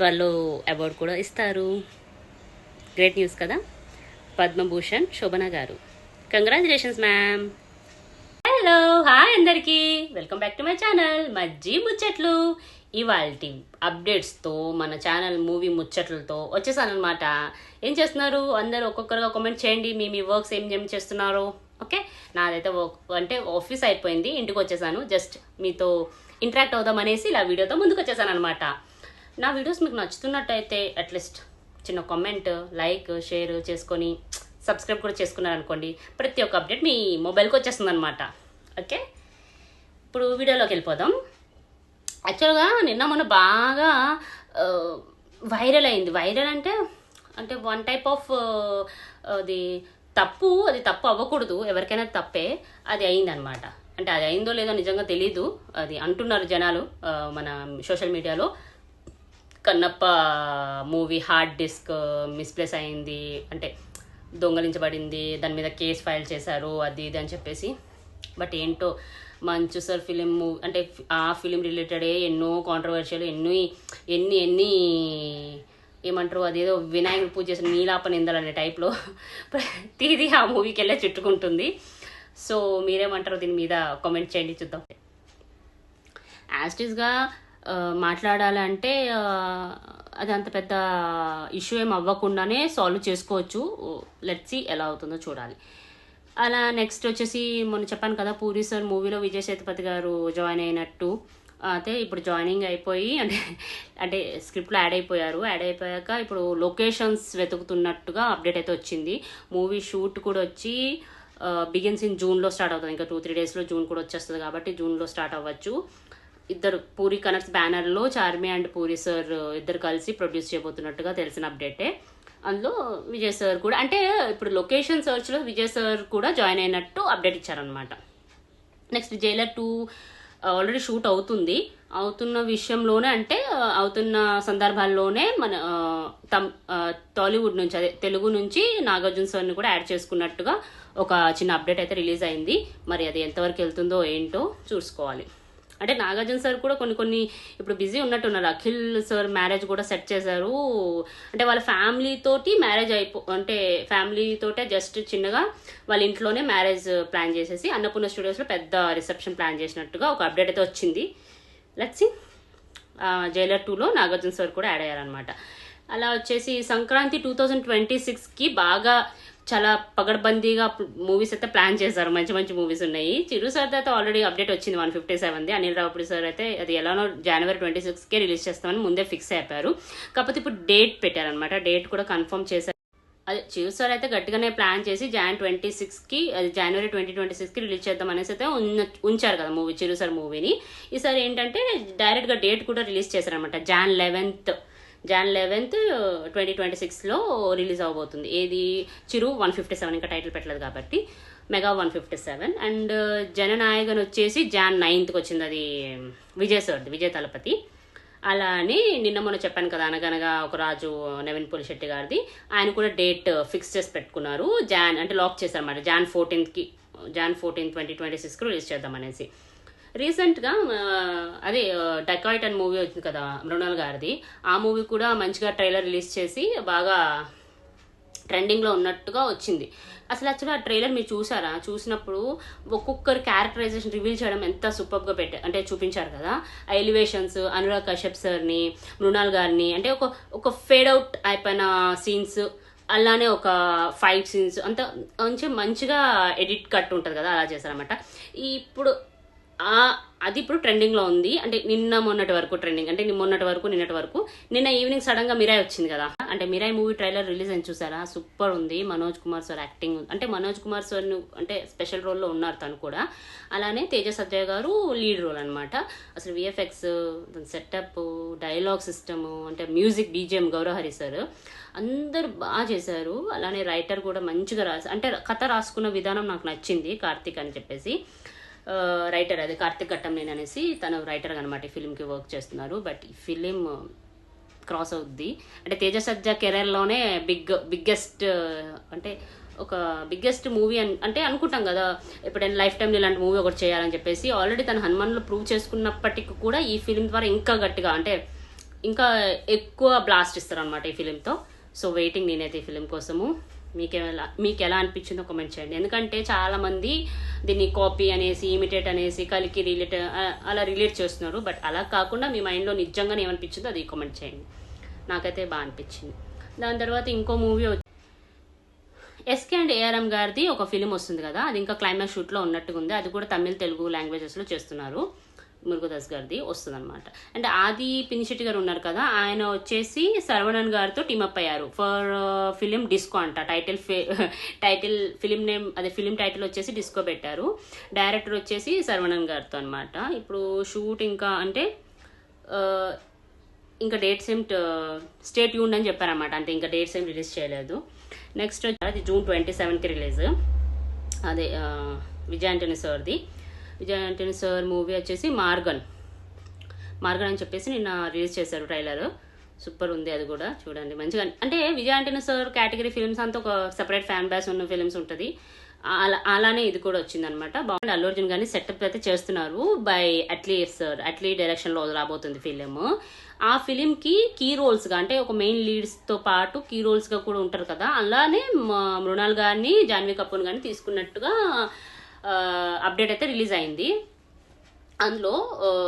త్వరలో అవార్డు కూడా ఇస్తారు. గ్రేట్ న్యూస్ కదా. పద్మభూషణ్ శోభన గారు, కంగ్రాచులేషన్స్ మ్యామ్. హలో, హాయ్ అందరికీ, welcome back to my channel Majji Muchchatlu. ఇవాల్టి అప్డేట్స్తో మన ఛానల్ మూవీ ముచ్చట్లతో వచ్చేసాను అనమాట. ఏం చేస్తున్నారు అందరూ? ఒక్కొక్కరుగా కామెంట్ చేయండి, మీ వర్క్స్ ఏం చేస్తున్నారు. ఓకే, నాదైతే అంటే ఆఫీస్ అయిపోయింది, ఇంటికి వచ్చేసాను. జస్ట్ మీతో ఇంటరాక్ట్ అవుదాం అనేసి ఇలా వీడియోతో ముందుకు వచ్చేసాను అనమాట. నా వీడియోస్ మీకు నచ్చుతున్నట్టయితే అట్లీస్ట్ చిన్న కామెంట్, లైక్, షేర్ చేసుకొని సబ్స్క్రైబ్ కూడా చేసుకున్నారనుకోండి, ప్రతి ఒక్క అప్డేట్ మీ మొబైల్కి వచ్చేస్తుంది అనమాట. ఓకే, ఇప్పుడు వీడియోలోకి వెళ్ళిపోదాం. యాక్చువల్గా నిన్న మొన్న బాగా వైరల్ అయింది. వైరల్ అంటే వన్ టైప్ ఆఫ్ అది తప్పు అవ్వకూడదు, ఎవరికైనా తప్పే, అది అయిందనమాట. అంటే అది అయిందో లేదో నిజంగా తెలీదు, అది అంటున్నారు జనాలు మన సోషల్ మీడియాలో. Kannappa movie hard disk misplace అయింది, అంటే దొంగలించబడింది, దాని మీద కేసు ఫైల్ చేశారు, అది ఇది అని చెప్పేసి. బట్ ఏంటో మంచు సార్ ఫిలిం మూవీ, అంటే ఆ ఫిలిం రిలేటెడే ఎన్నో కాంట్రవర్షియల్, ఎన్ని ఏమంటారు, అదేదో వినాయకుడు పూజ చేసిన నీలాప నిందలు అనే టైప్లో ప్రతిదీ ఆ మూవీకి వెళ్ళే చుట్టుకుంటుంది. సో మీరేమంటారో దీని మీద కామెంట్ చేయండి, చూద్దాం. యాస్టీస్గా మాట్లాడాలంటే అది అంత పెద్ద ఇష్యూ ఏం అవ్వకుండానే సాల్వ్ చేసుకోవచ్చు. లెట్స్ సీ ఎలా అవుతుందో చూడాలి. అలా నెక్స్ట్ వచ్చేసి మొన్న చెప్పాను కదా, పూరి సార్ మూవీలో విజయ్ సేతుపతి గారు జాయిన్ అయినట్టు. అయితే ఇప్పుడు జాయినింగ్ అయిపోయి అంటే స్క్రిప్ట్లో యాడ్ అయిపోయాక ఇప్పుడు లొకేషన్స్ వెతుకుతున్నట్టుగా అప్డేట్ అయితే వచ్చింది. మూవీ షూట్ కూడా వచ్చి బిగిన్స్ ఇన్ జూన్లో స్టార్ట్ అవుతుంది. ఇంకా 2-3 డేస్లో జూన్ కూడా వచ్చేస్తుంది కాబట్టి జూన్లో స్టార్ట్ అవ్వచ్చు. ఇద్దరు పూరి కనెక్ట్స్ బ్యానర్లో చార్మి అండ్ పూరి సార్ ఇద్దరు కలిసి ప్రొడ్యూస్ చేయబోతున్నట్టుగా తెలిసిన అప్డేటే. అందులో విజయ్ సార్ కూడా, అంటే ఇప్పుడు లొకేషన్ సర్చ్లో విజయ్ సార్ కూడా జాయిన్ అయినట్టు అప్డేట్ ఇచ్చారనమాట. నెక్స్ట్ జైలర్ 2 ఆల్రెడీ షూట్ అవుతున్న విషయంలోనే, అంటే అవుతున్న సందర్భాల్లోనే మన టాలీవుడ్ నుంచి, అదే తెలుగు నుంచి నాగార్జున సార్ని కూడా యాడ్ చేసుకున్నట్టుగా ఒక చిన్న అప్డేట్ అయితే రిలీజ్ అయింది. మరి అది ఎంతవరకు వెళ్తుందో ఏంటో చూసుకోవాలి. అంటే నాగార్జున సార్ కూడా కొన్ని ఇప్పుడు బిజీ ఉన్నట్టున్నారు. అఖిల్ సార్ మ్యారేజ్ కూడా సెట్ చేశారు. అంటే వాళ్ళ ఫ్యామిలీతోటి మ్యారేజ్ అంటే ఫ్యామిలీతోటే జస్ట్ చిన్నగా వాళ్ళ ఇంట్లోనే మ్యారేజ్ ప్లాన్ చేసేసి అన్నపూర్ణ స్టూడియోస్లో పెద్ద రిసెప్షన్ ప్లాన్ చేసినట్టుగా ఒక అప్డేట్ అయితే వచ్చింది. Let's see. జైలర్ 2లో నాగార్జున సార్ కూడా యాడ్ అయ్యారనమాట. అలా వచ్చేసి సంక్రాంతి 2026కి బాగా చాలా పగడ్బందీగా మూవీస్ అయితే ప్లాన్ చేశారు. మంచి మూవీస్ ఉన్నాయి. చిరు సార్ అయితే ఆల్రెడీ అప్డేట్ వచ్చింది 157ది. అనిల్ రావుపూడి సార్ అయితే అది ఎలానో January 26కే రిలీజ్ చేస్తామని ముందే ఫిక్స్ అయిపోయారు. కాకపోతే ఇప్పుడు డేట్ పెట్టారనమాట. డేట్ కూడా కన్ఫర్మ్ చేశారు. అదే చిరు సార్ అయితే గట్టిగానే ప్లాన్ చేసి January 2026కి రిలీజ్ చేద్దాం అనేసి అయితే ఉంచారు కదా మూవీ, చిరు సార్ మూవీని. ఈసారి ఏంటంటే డైరెక్ట్గా డేట్ కూడా రిలీజ్ చేశారనమాట. January 11th 2026లో రిలీజ్ అవబోతుంది. ఏది చిరు 157, ఇంకా టైటిల్ పెట్టలేదు కాబట్టి మెగా 157. అండ్ జననాయకన్ వచ్చేసి January 9th వచ్చింది. అది విజయ్ తలపతి. అలా అని నిన్న మొన్న చెప్పాను కదా, అనగనగా ఒక రాజు నవీన్ పులిశెట్టి గారిది, ఆయన కూడా డేట్ ఫిక్స్ చేసి పెట్టుకున్నారు. అంటే లాక్ చేశారన్నమాట. January 14, 2026కి రిలీజ్ చేద్దాం అనేసి. రీసెంట్గా అదే డకాయిట్ అని మూవీ వచ్చింది కదా మృణాల్ గారిది, ఆ మూవీ కూడా మంచిగా ట్రైలర్ రిలీజ్ చేసి బాగా ట్రెండింగ్లో ఉన్నట్టుగా వచ్చింది. అసలు యాక్చువల్గా ఆ ట్రైలర్ మీరు చూసారా? చూసినప్పుడు ఒక్కొక్కరి క్యారెక్టరైజేషన్ రివీల్ చేయడం ఎంత సూపర్గా అంటే చూపించారు కదా. ఆ ఎలివేషన్స్, అనురాగ్ కశ్యప్ సార్ని, మృణాల్ గారిని, అంటే ఒక ఫేడ్ అవుట్ అయిపోయిన సీన్స్, అలానే ఒక ఫైట్ సీన్స్ అంతా మంచిగా ఎడిట్ కట్ ఉంటుంది కదా, అలా చేశారనమాట. ఇప్పుడు అది ఇప్పుడు ట్రెండింగ్లో ఉంది. అంటే మొన్నటి వరకు ట్రెండింగ్, అంటే నిన్నటి వరకు నిన్న ఈవినింగ్ సడన్గా మిరాయ్ వచ్చింది కదా. అంటే మిరాయ్ మూవీ ట్రైలర్ రిలీజ్ అని చూసారా? సూపర్ ఉంది. మనోజ్ కుమార్ సార్ యాక్టింగ్, అంటే మనోజ్ కుమార్ సార్ అంటే స్పెషల్ రోల్లో ఉన్నారు తను కూడా. అలానే తేజ సజ్జయ్ గారు లీడ్ రోల్ అనమాట. అసలు విఎఫ్ఎక్స్, సెటప్, డైలాగ్ సిస్టమ్, అంటే మ్యూజిక్, బీజిఎం గౌరహరి సార్ అందరు బాగా చేశారు. అలానే రైటర్ కూడా మంచిగా అంటే కథ రాసుకున్న విధానం నాకు నచ్చింది. కార్తిక్ అని చెప్పేసి రైటర్, అది కార్తిక్ ఘట్టంనేని అనేసి తను రైటర్ అనమాట. ఈ ఫిలింకి వర్క్ చేస్తున్నారు. బట్ ఈ ఫిలిం క్రాస్ అవుద్ది. అంటే తేజ సజ్జా కెరీర్లోనే బిగ్గెస్ట్, అంటే ఒక బిగ్గెస్ట్ మూవీ అంటే అనుకుంటాం కదా, ఎప్పుడైనా లైఫ్ టైంలో ఇలాంటి మూవీ ఒకటి చేయాలని చెప్పేసి. ఆల్రెడీ తను హనుమాన్లో ప్రూవ్ చేసుకున్నప్పటికీ కూడా ఈ ఫిలిం ద్వారా ఇంకా గట్టిగా, అంటే ఇంకా ఎక్కువ బ్లాస్ట్ ఇస్తారనమాట ఈ ఫిలింతో. సో వెయిటింగ్ నేనైతే ఈ ఫిలిం కోసము. మీకు ఎలా అనిపించిందో కామెంట్ చేయండి. ఎందుకంటే చాలామంది దీన్ని కాపీ అనేసి, ఇమిటేట్ అనేసి, కలికి అలా రిలేట్ చేస్తున్నారు. బట్ అలా కాకుండా మీ మైండ్లో నిజంగానే ఏమనిపించిందో అది కామెంట్ చేయండి. నాకైతే బాగా అనిపించింది. దాని తర్వాత ఇంకో మూవీ ఎస్కే అండ్ ఏఆర్ఎం గారిది ఒక ఫిలిం వస్తుంది కదా, అది ఇంకా క్లైమాక్స్ షూట్లో ఉన్నట్టుగా ఉంది. అది కూడా తమిళ్, తెలుగు లాంగ్వేజెస్లో చేస్తున్నారు. మురుగదాస్ గారిది వస్తుంది అనమాట. అండ్ ఆది పినిశెట్టి గారు ఉన్నారు కదా, ఆయన వచ్చేసి శరవణన్ గారితో టీమప్ అయ్యారు ఫర్ ఫిలిం డిస్కో అంట. టైటిల్ ఫిలిం నేమ్, అదే ఫిలిం టైటిల్ వచ్చేసి డిస్కో పెట్టారు. డైరెక్టర్ వచ్చేసి శరవణన్ గారితో అనమాట. ఇప్పుడు షూట్ ఇంకా అంటే ఇంకా డేట్స్ ఏం స్టే ట్యూన్డ్ అని చెప్పారనమాట. అంటే ఇంకా డేట్స్ ఏం రిలీజ్ చేయలేదు. నెక్స్ట్ అది జూన్ 27కి రిలీజ్. అదే విజయ్ ఆంటనీ సార్ది. విజయ్ ఆంటనీ సార్ మూవీ వచ్చేసి మార్గన్ అని చెప్పేసి నిన్న రిలీజ్ చేశారు ట్రైలర్. సూపర్ ఉంది అది కూడా, చూడండి మంచిగా. అంటే Vijay Antony sir category films అంతా ఒక సెపరేట్ ఫ్యాన్ బ్యాస్ ఉన్న ఫిల్మ్స్ ఉంటుంది. అలానే ఇది కూడా వచ్చిందనమాట. బాగుంది. అల్లు అర్జున్ గారిని సెటప్ అయితే చేస్తున్నారు బై అట్లీ డైరెక్షన్లో రాబోతుంది ఫిలిం. ఆ ఫిలింకి కీ రోల్స్గా, అంటే ఒక మెయిన్ లీడ్స్తో పాటు కీ రోల్స్గా కూడా ఉంటారు కదా, అలానే మృణాల్ గారిని, జాన్వీ కపూర్ గారిని తీసుకున్నట్టుగా అప్డేట్ అయితే రిలీజ్ అయింది. అందులో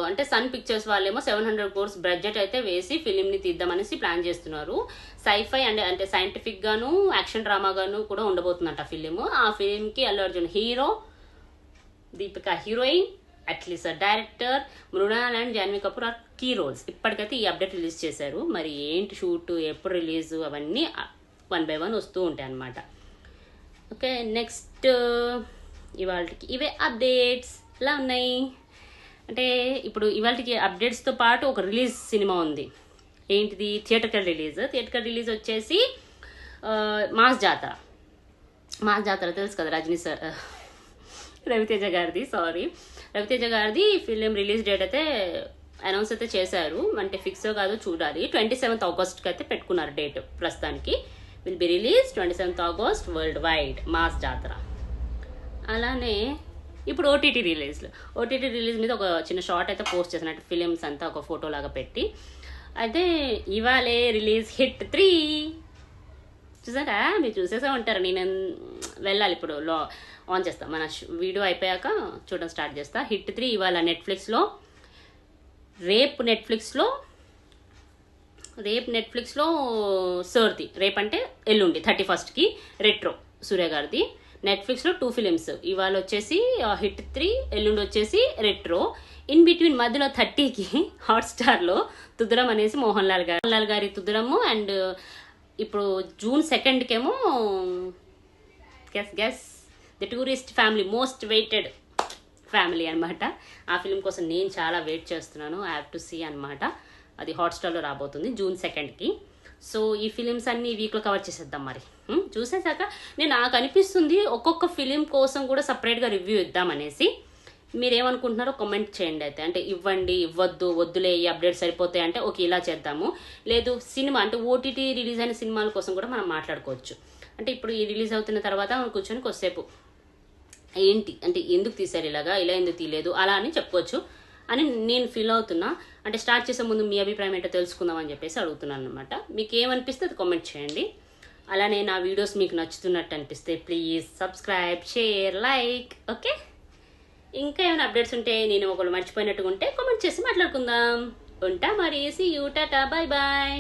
అంటే సన్ పిక్చర్స్ వాళ్ళేమో 700 crores బడ్జెట్ అయితే వేసి ఫిలింని తీద్దామనేసి ప్లాన్ చేస్తున్నారు. సైఫై అంటే సైంటిఫిక్ గాను, యాక్షన్ డ్రామా గాను కూడా ఉండబోతుందంట ఫిలిం. ఆ ఫిలింకి Allu Arjun hero, Deepika heroine, at least director, Mrunal and Janhvi Kapoor are key roles. ఇప్పటికైతే ఈ అప్డేట్ రిలీజ్ చేశారు. మరి ఏంటి షూట్, ఎప్పుడు రిలీజ్, అవన్నీ 1 by 1 వస్తూ ఉంటాయి అన్నమాట. ఓకే, నెక్స్ట్ ఇవాళకి ఇవే అప్డేట్స్ ఎలా ఉన్నాయి అంటే, ఇప్పుడు ఇవాళకి అప్డేట్స్తో పాటు ఒక రిలీజ్ సినిమా ఉంది. ఏంటిది? థియేటర్కల్ రిలీజ్ వచ్చేసి మాస్ జాతర తెలుసు కదా, రవితేజ గారిది ఫిలిం రిలీజ్ డేట్ అయితే అనౌన్స్ అయితే చేశారు. అంటే ఫిక్స్ కాదు, చూడాలి. 27th Augustకి అయితే పెట్టుకున్నారు డేట్. ప్రస్తుతానికి will be release 27th August world wide mass జాతర. అలానే ఇప్పుడు ఓటీటీ రిలీజ్ మీద ఒక చిన్న షార్ట్ అయితే పోస్ట్ చేసినట్టు ఫిలిమ్స్ అంతా ఒక ఫోటో లాగా పెట్టి. అయితే ఇవాళే రిలీజ్ హిట్ 3 చూసారా? మీరు చూసేసే ఉంటారు. నేను వెళ్ళాలి ఇప్పుడు, ఆన్ చేస్తా. మన వీడియో అయిపోయాక చూడడం స్టార్ట్ చేస్తా. హిట్ 3 ఇవాళ నెట్ఫ్లిక్స్లో. రేపు నెట్ఫ్లిక్స్లో సర్ది. రేపు అంటే ఎల్లుండి 31st రెట్రో సూర్య గారిది. నెట్ఫ్లిక్స్లో 2 ఫిలిమ్స్. ఇవాళ వచ్చేసి హిట్ 3, ఎల్లుండి వచ్చేసి రెట్రో. ఇన్ బిట్వీన్ మధ్యలో 30కి హాట్స్టార్లో తుదరం అనేసి మోహన్ లాల్ గారి తుదరము. అండ్ ఇప్పుడు జూన్ 2కేమో guess the tourist family, most waited family అనమాట. ఆ ఫిలిం కోసం నేను చాలా వెయిట్ చేస్తున్నాను. ఐ హ్యావ్ టు సీ అనమాట. అది హాట్స్టార్లో రాబోతుంది జూన్ 2కి. సో ఈ ఫిలిమ్స్ అన్ని ఈ వీక్లో కవర్ చేసేద్దాం. మరి చూసేసాక నాకు అనిపిస్తుంది ఒక్కొక్క ఫిలిం కోసం కూడా సపరేట్గా రివ్యూ ఇద్దామనేసి. మీరేమనుకుంటున్నారో కామెంట్ చేయండి. అయితే అంటే ఇవ్వండి, వద్దులే, ఈ అప్డేట్ సరిపోతాయి అంటే ఓకే ఇలా చేద్దాము. లేదు సినిమా అంటే ఓటీటీ రిలీజ్ అయిన సినిమాల కోసం కూడా మనం మాట్లాడుకోవచ్చు. అంటే ఇప్పుడు ఈ రిలీజ్ అవుతున్న తర్వాత కూర్చొని కొద్దిసేపు ఏంటి అంటే ఎందుకు తీశారు ఇలా ఎందుకు తీయలేదు అలా అని చెప్పవచ్చు అని నేను ఫీల్ అవుతున్నా. అంటే స్టార్ట్ చేసే ముందు మీ అభిప్రాయం ఏంటో తెలుసుకుందామని చెప్పేసి అడుగుతున్నాను అనమాట. మీకు ఏమనిపిస్తే అది కామెంట్ చేయండి. అలానే నా వీడియోస్ మీకు నచ్చుతున్నట్టు అనిపిస్తే please subscribe, share, like. Okay, ఇంకా ఏమైనా అప్డేట్స్ ఉంటే నేను ఒకళ్ళు మర్చిపోయినట్టుగా ఉంటే కామెంట్ చేసి మాట్లాడుకుందాం. ఉంటా మరి. See you, tata, bye bye.